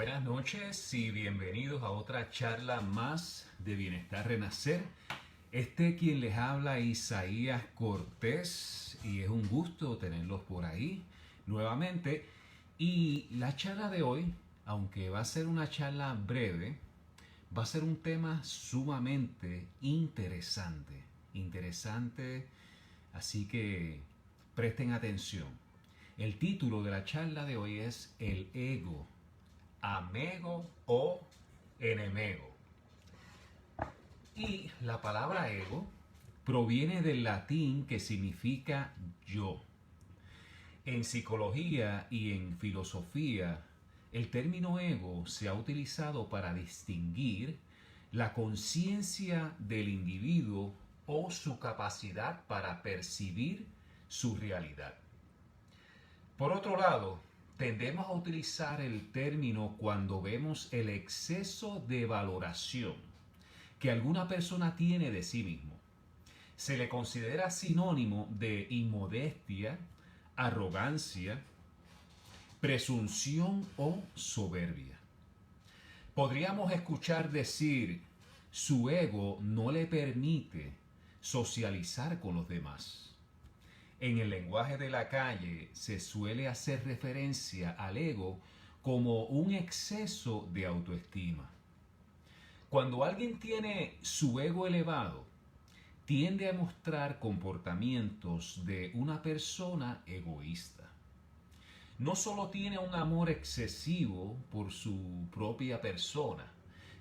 Buenas noches y bienvenidos a otra charla más de Bienestar Renacer. Quien les habla Isaías Cortés y es un gusto tenerlos por ahí nuevamente. Y la charla de hoy, aunque va a ser una charla breve, va a ser un tema sumamente interesante, así que presten atención. El título de la charla de hoy es El ego, amigo o enemigo. Y la palabra ego proviene del latín que significa yo. En psicología y en filosofía, el término ego se ha utilizado para distinguir la conciencia del individuo o su capacidad para percibir su realidad. Por otro lado, tendemos a utilizar el término cuando vemos el exceso de valoración que alguna persona tiene de sí mismo. Se le considera sinónimo de inmodestia, arrogancia, presunción o soberbia. Podríamos escuchar decir, su ego no le permite socializar con los demás. En el lenguaje de la calle se suele hacer referencia al ego como un exceso de autoestima. Cuando alguien tiene su ego elevado, tiende a mostrar comportamientos de una persona egoísta. No solo tiene un amor excesivo por su propia persona,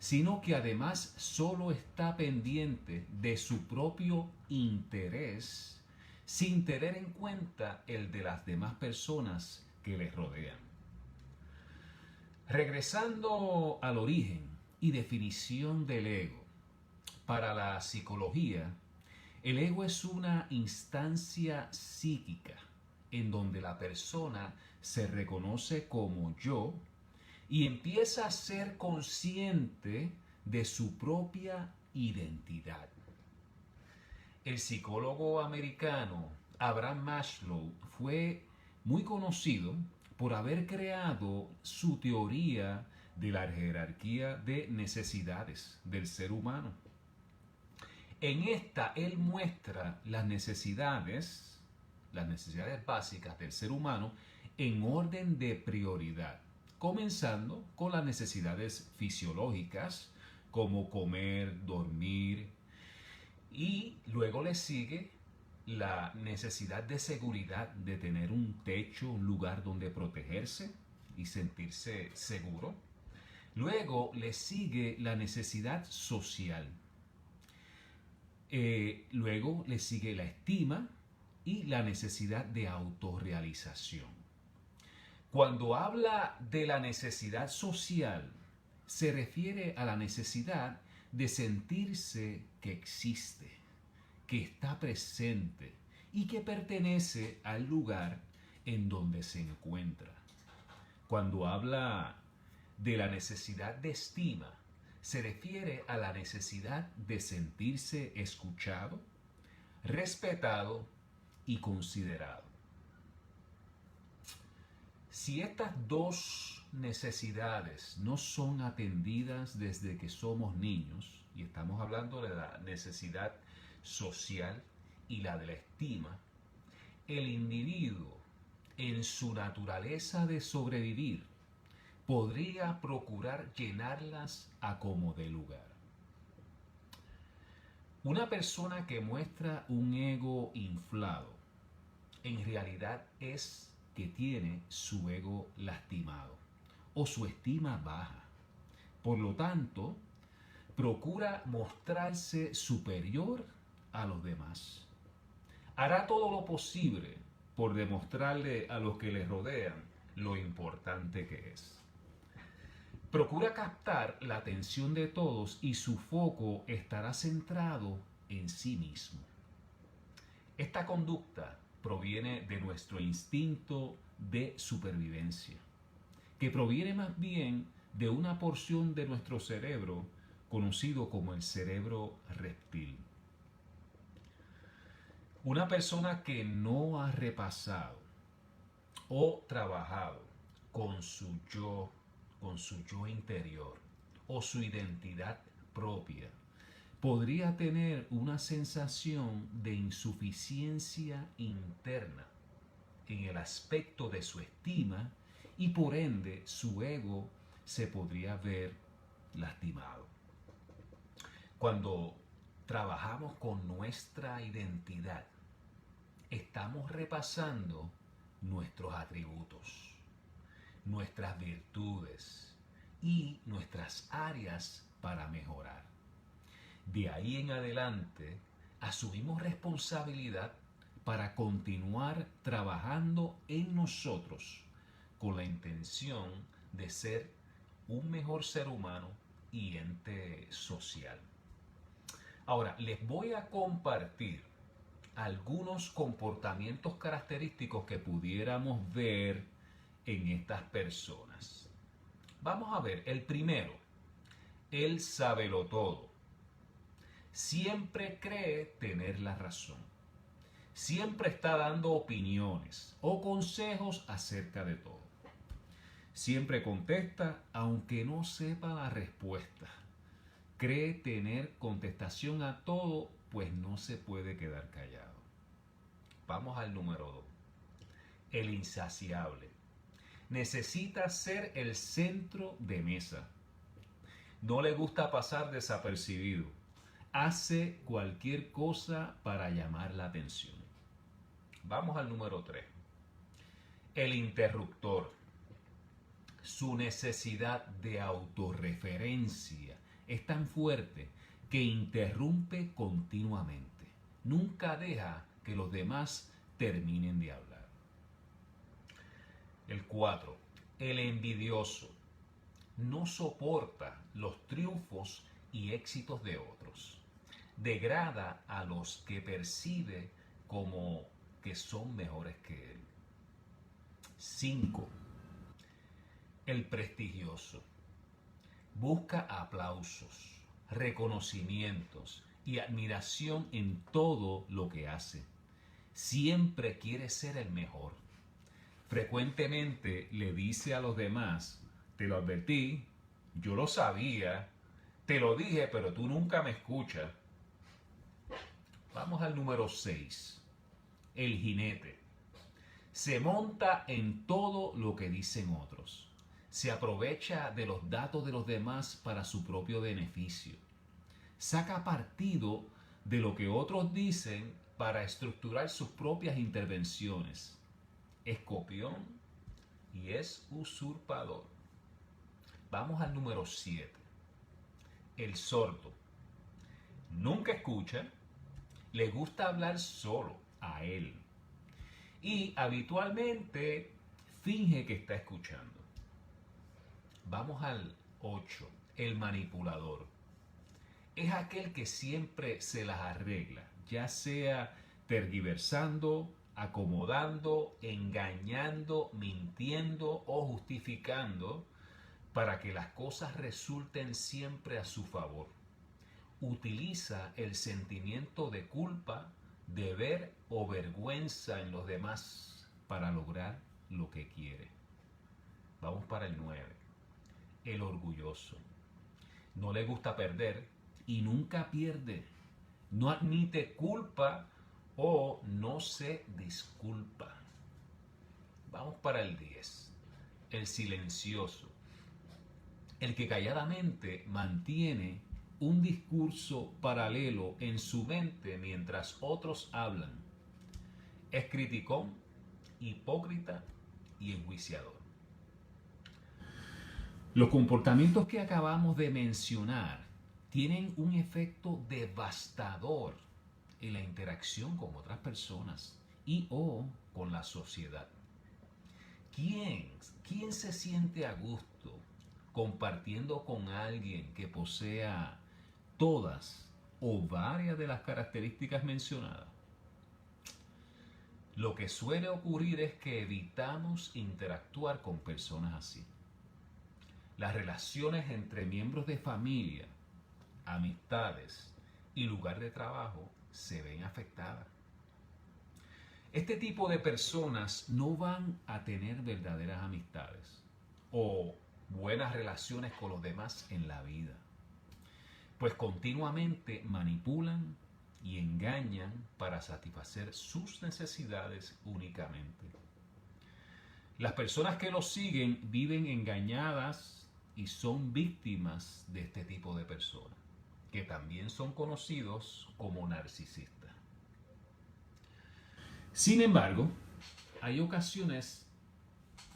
sino que además solo está pendiente de su propio interés sin tener en cuenta el de las demás personas que les rodean. Regresando al origen y definición del ego, para la psicología, el ego es una instancia psíquica en donde la persona se reconoce como yo y empieza a ser consciente de su propia identidad. El psicólogo americano Abraham Maslow fue muy conocido por haber creado su teoría de la jerarquía de necesidades del ser humano. En esta él muestra las necesidades básicas del ser humano en orden de prioridad, comenzando con las necesidades fisiológicas como comer, dormir, y luego le sigue la necesidad de seguridad, de tener un techo, un lugar donde protegerse y sentirse seguro. Luego le sigue la necesidad social. Luego le sigue la estima y la necesidad de autorrealización. Cuando habla de la necesidad social, se refiere a la necesidad de sentirse que existe, que está presente y que pertenece al lugar en donde se encuentra. Cuando habla de la necesidad de estima, se refiere a la necesidad de sentirse escuchado, respetado y considerado. Si estas dos necesidades no son atendidas desde que somos niños, y estamos hablando de la necesidad social y la de la estima, el individuo, en su naturaleza de sobrevivir, podría procurar llenarlas a como dé lugar. Una persona que muestra un ego inflado, en realidad es que tiene su ego lastimado o su estima baja. Por lo tanto, procura mostrarse superior a los demás. Hará todo lo posible por demostrarle a los que le rodean lo importante que es. Procura captar la atención de todos y su foco estará centrado en sí mismo. Esta conducta proviene de nuestro instinto de supervivencia, que proviene más bien de una porción de nuestro cerebro conocido como el cerebro reptil. Una persona que no ha repasado o trabajado con su yo, con su yo interior o su identidad propia, podría tener una sensación de insuficiencia interna en el aspecto de su estima y por ende su ego se podría ver lastimado. Cuando trabajamos con nuestra identidad, estamos repasando nuestros atributos, nuestras virtudes y nuestras áreas para mejorar. De ahí en adelante, asumimos responsabilidad para continuar trabajando en nosotros con la intención de ser un mejor ser humano y ente social. Ahora, les voy a compartir algunos comportamientos característicos que pudiéramos ver en estas personas. Vamos a ver, el primero, el sabelotodo. Siempre cree tener la razón. Siempre está dando opiniones o consejos acerca de todo. Siempre contesta aunque no sepa la respuesta. Cree tener contestación a todo, pues no se puede quedar callado. Vamos al número 2. El insaciable. Necesita ser el centro de mesa. No le gusta pasar desapercibido. Hace cualquier cosa para llamar la atención. Vamos al número 3. El interruptor. Su necesidad de autorreferencia es tan fuerte que interrumpe continuamente. Nunca deja que los demás terminen de hablar. El 4. El envidioso. No soporta los triunfos y éxitos de otros. Degrada a los que percibe como que son mejores que él. 5. El prestigioso. Busca aplausos, reconocimientos y admiración en todo lo que hace. Siempre quiere ser el mejor. Frecuentemente le dice a los demás: te lo advertí, yo lo sabía, te lo dije, pero tú nunca me escuchas. Vamos al número 6. El jinete. Se monta en todo lo que dicen otros. Se aprovecha de los datos de los demás para su propio beneficio. Saca partido de lo que otros dicen para estructurar sus propias intervenciones. Es copión y es usurpador. Vamos al número 7. El sordo. Nunca escucha, le gusta hablar solo a él y habitualmente finge que está escuchando. Vamos al 8. El manipulador. Es aquel que siempre se las arregla, ya sea tergiversando, acomodando, engañando, mintiendo o justificando para que las cosas resulten siempre a su favor. Utiliza el sentimiento de culpa, deber o vergüenza en los demás para lograr lo que quiere. Vamos para el 9. El orgulloso. No le gusta perder y nunca pierde. No admite culpa o no se disculpa. Vamos para el 10. El silencioso. El que calladamente mantiene un discurso paralelo en su mente mientras otros hablan. Es criticón, hipócrita y enjuiciador. Los comportamientos que acabamos de mencionar tienen un efecto devastador en la interacción con otras personas y o con la sociedad. ¿Quién se siente a gusto compartiendo con alguien que posea todas o varias de las características mencionadas? Lo que suele ocurrir es que evitamos interactuar con personas así. Las relaciones entre miembros de familia, amistades y lugar de trabajo se ven afectadas. Este tipo de personas no van a tener verdaderas amistades o buenas relaciones con los demás en la vida, pues continuamente manipulan y engañan para satisfacer sus necesidades únicamente. Las personas que los siguen viven engañadas y son víctimas de este tipo de personas, que también son conocidos como narcisistas. Sin embargo, hay ocasiones,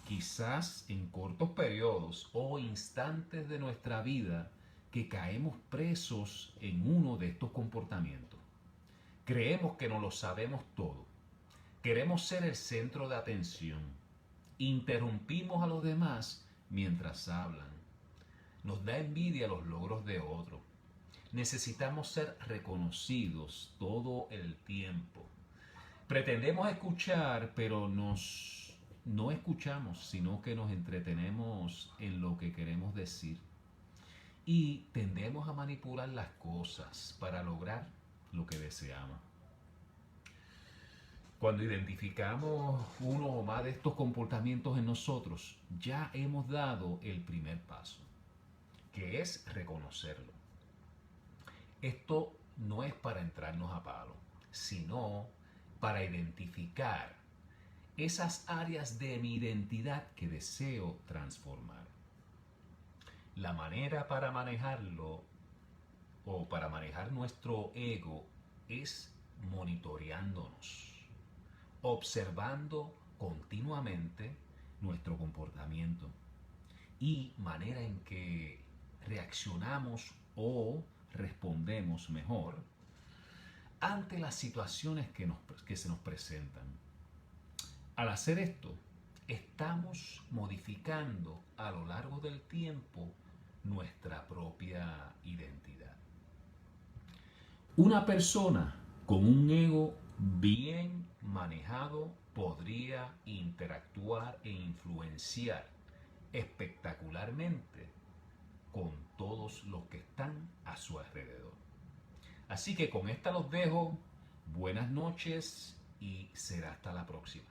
quizás en cortos periodos o instantes de nuestra vida, que caemos presos en uno de estos comportamientos. Creemos que no lo sabemos todo. Queremos ser el centro de atención. Interrumpimos a los demás mientras hablan. Nos da envidia los logros de otros. Necesitamos ser reconocidos todo el tiempo. Pretendemos escuchar, pero no escuchamos, sino que nos entretenemos en lo que queremos decir. Y tendemos a manipular las cosas para lograr lo que deseamos. Cuando identificamos uno o más de estos comportamientos en nosotros, ya hemos dado el primer paso, que es reconocerlo. Esto no es para entrarnos a palo, sino para identificar esas áreas de mi identidad que deseo transformar. La manera para manejarlo o para manejar nuestro ego es monitoreándonos, observando continuamente nuestro comportamiento y manera en que reaccionamos o respondemos mejor ante las situaciones que se nos presentan. Al hacer esto, estamos modificando a lo largo del tiempo nuestra propia identidad. Una persona con un ego bien manejado podría interactuar e influenciar espectacularmente con todos los que están a su alrededor. Así que con esta los dejo. Buenas noches y será hasta la próxima.